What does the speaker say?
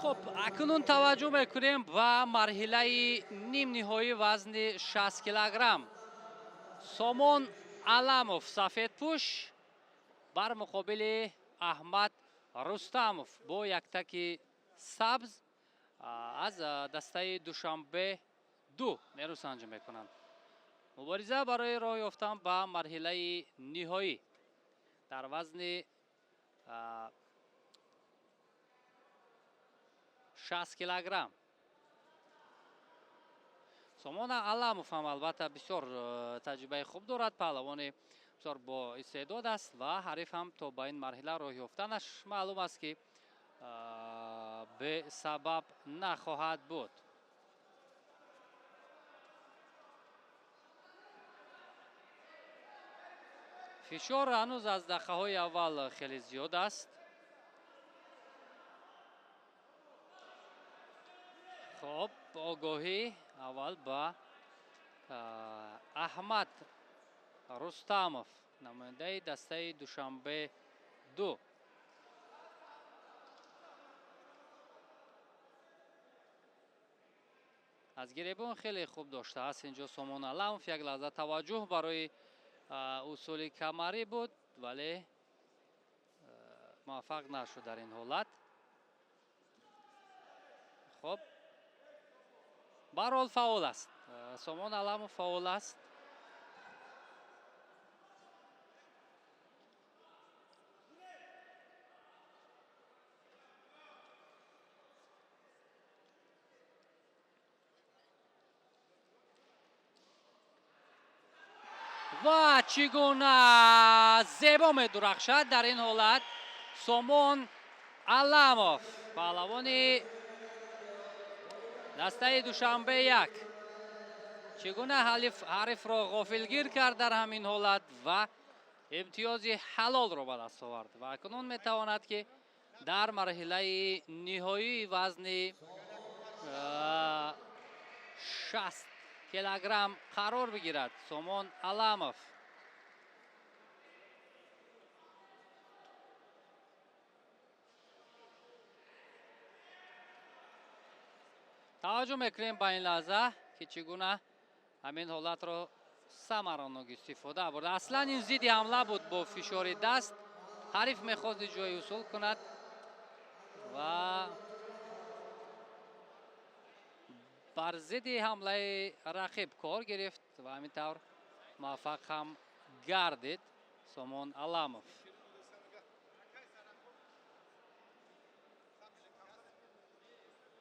خب اکنون توجه میکنیم و مرحله نیم نهایی وزن 60 کیلوگرم. سامان علاموف سفید پوش بر مقابل احمد رستموف با یک تک سبز از دسته دوشنبه دو نیرو سنجی میکنند. مبارزه برای راه یافتن به مرحله نهایی در وزن 60 کیلوگرم. سامان علاموف هم البته بسیار تجربه خوب دارد، پهلوان بسیار با استعداد است و حریف هم تا به این مرحله راه یافتنش معلوم است که به سبب نخواهد بود. فشار هنوز از دقیقه های اول خیلی زیاد است. خب آگاهی اول با احمد رستموف نماینده دسته دوشنبه دو. از گریبان خیلی خوب داشته است اینجا سامان علاموف. یک لحظه توجه برای اصول کمری بود ولی موفق نشد در این حالت. خب به هر حال فاول است. سامان علاموف فاول است. و چگونه زیبا می درخشد در این حالت سامان علاموف پهلوان دسته دوشنبه یک. چگونه حریف را غافلگیر کرد در همین حالت و امتیاز حلال را به دست آورد و اکنون می تواند که در مرحله نهایی وزن 60 کیلوگرم قرار بگیرد. سامان علاموف توجه میکنیم به این لحظه که چگونه همین حالت را ثمرانک استفاده برد. اصلا این ضد حمله بود، با فشار دست حریف میخواست جای اصول کند و بر ضد حمله رقیب کار گرفت و همین طور موفق هم گردید سامان علاموف.